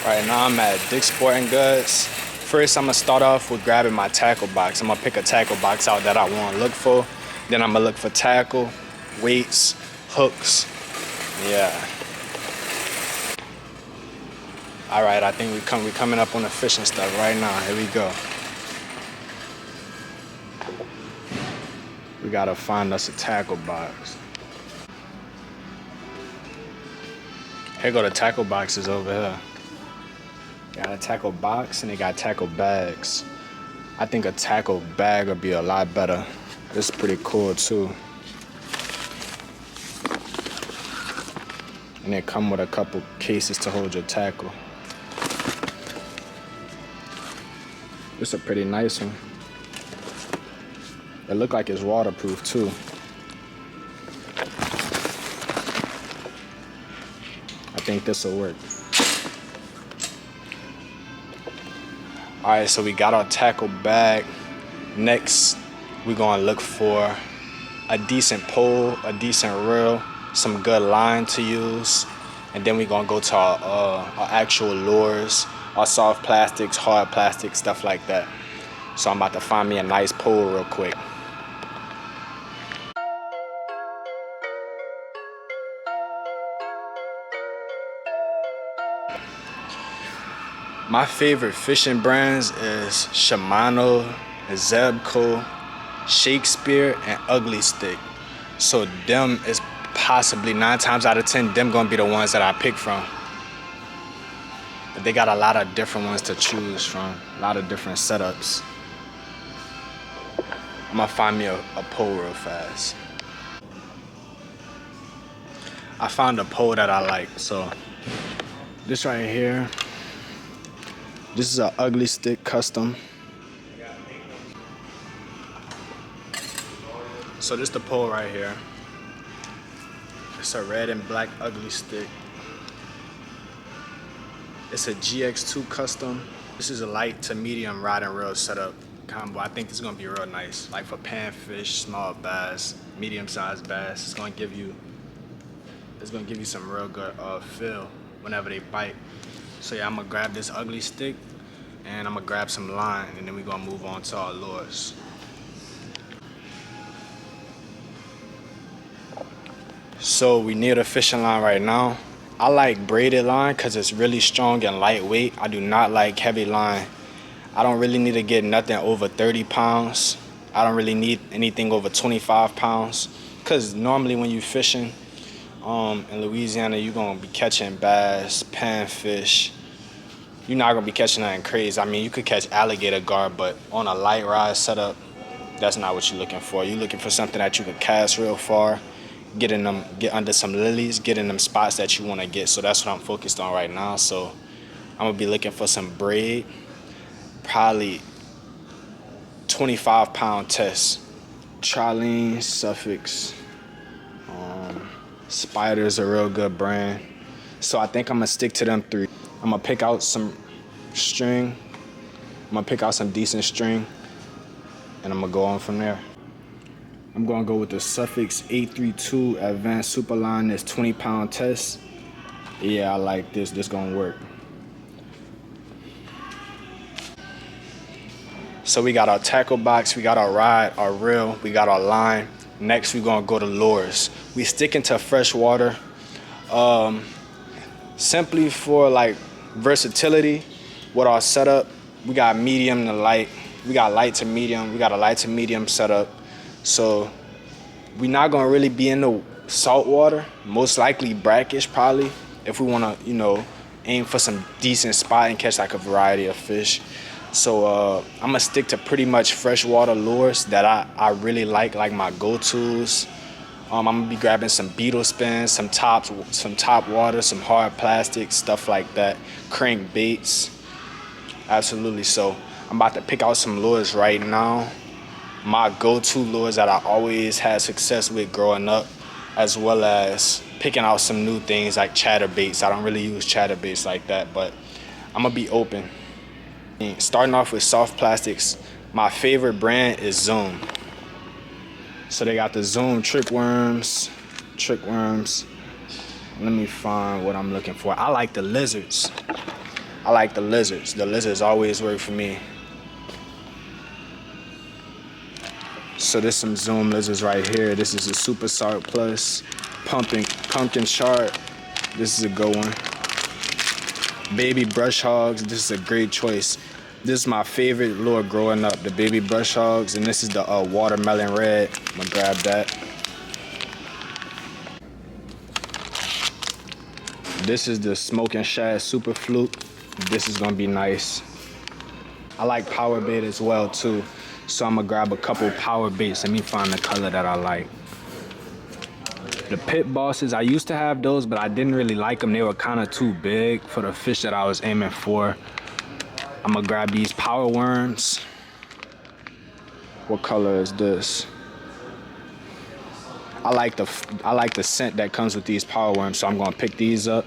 Right now I'm at Dick's Sporting Goods. First, I'm gonna start off with grabbing my tackle box. I'm gonna pick a tackle box out that I wanna look for. Then I'm gonna look for tackle, weights, hooks. Yeah. All right, I think we coming up on the fishing stuff right now. Here we go. We gotta find us a tackle box. Here go the tackle boxes over here. Got a tackle box and they got tackle bags. I think a tackle bag would be a lot better. This is pretty cool too. And they come with a couple cases to hold your tackle. This is a pretty nice one. It look like it's waterproof too. I think this will work. All right, so we got our tackle bag. Next, we're gonna look for a decent pole, a decent reel, some good line to use, and then we're gonna go to our actual lures, our soft plastics, hard plastics, stuff like that. So I'm about to find me a nice pole real quick. My favorite fishing brands is Shimano, Zebco, Shakespeare, and Ugly Stick. So them is possibly 9 times out of 10, them gonna be the ones that I pick from. But they got a lot of different ones to choose from, a lot of different setups. I'm gonna find me a pole real fast. I found a pole that I like, so this right here. This is an Ugly Stick custom. So this is the pole right here. It's a red and black Ugly Stick. It's a GX2 custom. This is a light to medium rod and reel setup combo. I think this is gonna be real nice. Like for panfish, small bass, medium-sized bass. It's gonna give you some real good feel whenever they bite. So yeah, I'm gonna grab this Ugly Stick and I'm gonna grab some line and then we're gonna move on to our lures. So we near the fishing line right now. I like braided line because it's really strong and lightweight. I do not like heavy line. I don't really need to get nothing over 30 pounds. I don't really need anything over 25 pounds because normally when you're fishing in Louisiana, you're gonna be catching bass, panfish. You're not gonna be catching nothing crazy. I mean, you could catch alligator gar, but on a light rod setup, that's not what you're looking for. You're looking for something that you could cast real far, get under some lilies, get in them spots that you wanna get. So that's what I'm focused on right now. So I'm gonna be looking for some braid, probably 25-pound test. Trilene, Suffix, Spider's a real good brand. So I think I'm gonna stick to them 3. I'm gonna pick out some string. I'm gonna pick out some decent string and I'm gonna go on from there. I'm gonna go with the Suffix 832 Advanced Superline. This 20-pound test. Yeah, I like this. This gonna work. So we got our tackle box, we got our rod, our reel, we got our line. Next, we're gonna go to lures. We sticking to freshwater, simply for like versatility with our setup. We got medium to light, we got light to medium, we got a light to medium setup. So we're not gonna really be in the salt water, most likely brackish probably, if we wanna, aim for some decent spot and catch like a variety of fish. So I'm gonna stick to pretty much freshwater lures that I really like my go-tos. I'm gonna be grabbing some beetle spins, some top water, some hard plastic, stuff like that, crank baits. Absolutely. So I'm about to pick out some lures right now. My go-to lures that I always had success with growing up, as well as picking out some new things like chatterbaits. I don't really use chatterbaits like that, but I'm gonna be open. Starting off with soft plastics, my favorite brand is Zoom. So they got the Zoom trick worms. Let me find what I'm looking for. I like the lizards. I like the lizards. The lizards always work for me. So there's some Zoom lizards right here. This is a Super Salt Plus pumpkin shark. This is a good one. Baby brush hogs. This is a great choice. This is my favorite lure growing up, the baby brush hogs, and this is the watermelon red. I'm gonna grab that. This is the Smoking Shad Super Fluke. This is gonna be nice. I like power bait as well too. So I'm gonna grab a couple power baits. Let me find the color that I like. The pit bosses, I used to have those, but I didn't really like them. They were kind of too big for the fish that I was aiming for. I'm gonna grab these power worms. What color is this? I like the scent that comes with these power worms, so I'm gonna pick these up.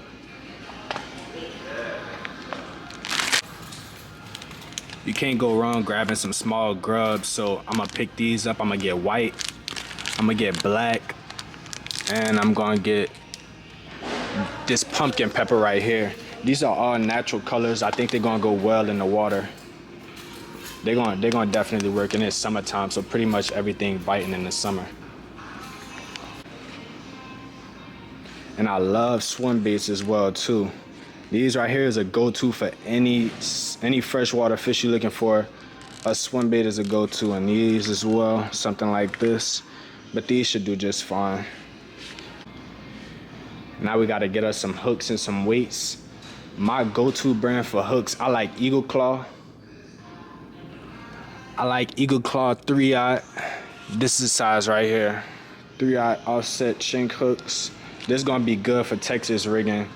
You can't go wrong grabbing some small grubs, so I'm gonna pick these up. I'm gonna get white, I'm gonna get black, and I'm gonna get this pumpkin pepper right here. These are all natural colors. I think they're gonna go well in the water. They're gonna definitely work in this summertime, so pretty much everything biting in the summer. And I love swim baits as well too. These right here is a go-to for any freshwater fish you're looking for. A swim bait is a go-to, and these as well, something like this. But these should do just fine. Now we gotta get us some hooks and some weights. My go-to brand for hooks, I like Eagle Claw. I like Eagle Claw 3/0. This is size right here. 3/0 offset shank hooks. This is gonna be good for Texas rigging.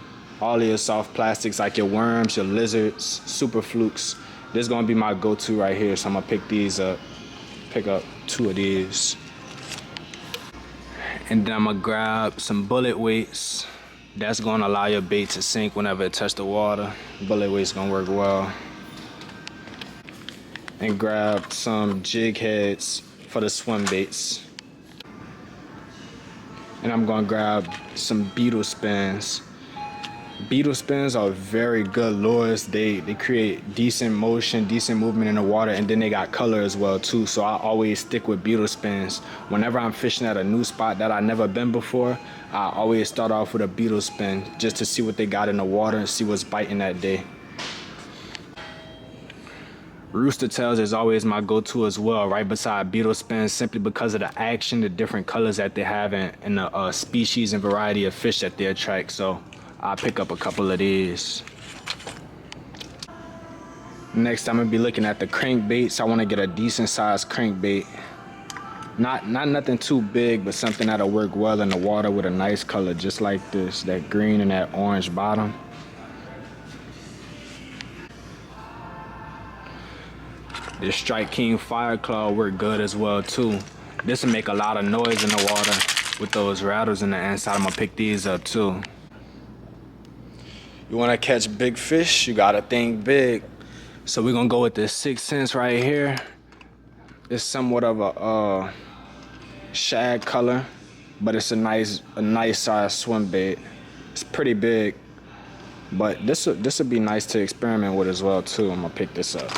All of your soft plastics like your worms, your lizards, super flukes. This is gonna be my go-to right here. So I'm gonna pick these up. Pick up 2 of these. And then I'm gonna grab some bullet weights. That's gonna allow your bait to sink whenever it touches the water. Bullet weight's gonna work well. And grab some jig heads for the swim baits. And I'm gonna grab some beetle spins. Beetle spins are very good lures. They create decent motion, decent movement in the water, and then they got color as well too. So I always stick with beetle spins. Whenever I'm fishing at a new spot that I've never been before, I always start off with a beetle spin just to see what they got in the water and see what's biting that day. Rooster tails is always my go-to as well, right beside beetle spins, simply because of the action, the different colors that they have, and the species and variety of fish that they attract. So I'll pick up a couple of these. Next, I'm gonna be looking at the crankbaits. I wanna get a decent sized crankbait. Not nothing too big, but something that'll work well in the water with a nice color, just like this, that green and that orange bottom. This Strike King Fire Claw work good as well too. This will make a lot of noise in the water with those rattles in the inside. I'm gonna pick these up too. You wanna catch big fish, you gotta think big. So we're gonna go with this 6 cents right here. It's somewhat of a shag color, but it's a nice size swim bait. It's pretty big, but this would be nice to experiment with as well too. I'm gonna pick this up.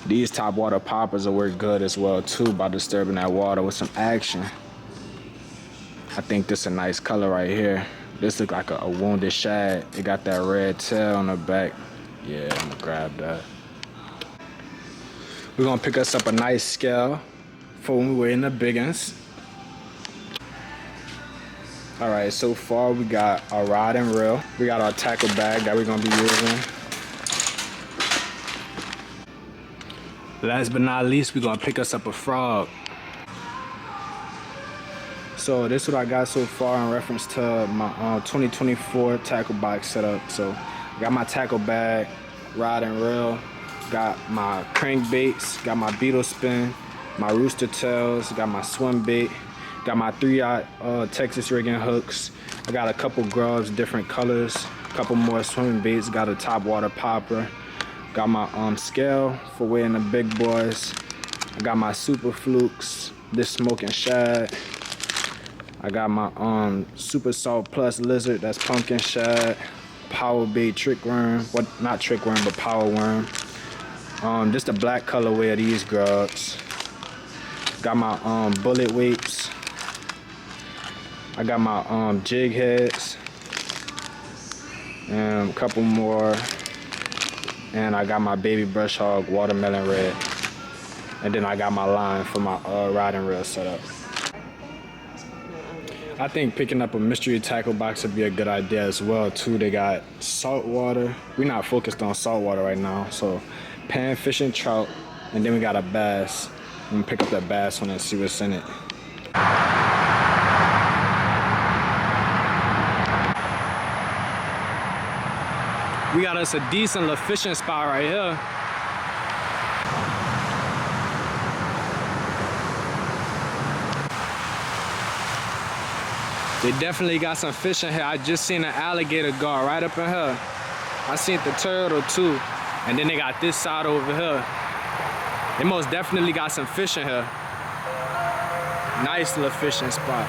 These top water poppers will work good as well too by disturbing that water with some action. I think this is a nice color right here. This look like a wounded shad. It got that red tail on the back. Yeah, I'm gonna grab that. We're gonna pick us up a nice scale for when we're in the biggins. All right, so far we got our rod and reel. We got our tackle bag that we're gonna be using. Last but not least, we're gonna pick us up a frog. So this is what I got so far in reference to my 2024 tackle box setup. So I got my tackle bag, rod and reel, got my crankbaits, got my beetle spin, my rooster tails, got my swim bait, got my 3/0 Texas rigging hooks. I got a couple grubs, different colors, a couple more swimming baits, got a top water popper. Got my scale for weighing the big boys. I got my super flukes, this Smoking Shad. I got my Super Salt Plus lizard, that's pumpkin shad. power bait trick worm. What? Not trick worm, but power worm. Just the black colorway of these grubs. Got my bullet weights. I got my jig heads. And a couple more. And I got my baby brush hog watermelon red. And then I got my line for my riding reel setup. I think picking up a mystery tackle box would be a good idea as well too. They got saltwater. We're not focused on saltwater right now. So panfish and trout. And then we got a bass. I'm gonna pick up that bass one and see what's in it. We got us a decent little fishing spot right here. They definitely got some fish in here. I just seen an alligator guard right up in here. I seen the turtle too. And then they got this side over here. They most definitely got some fish in here. Nice little fishing spot.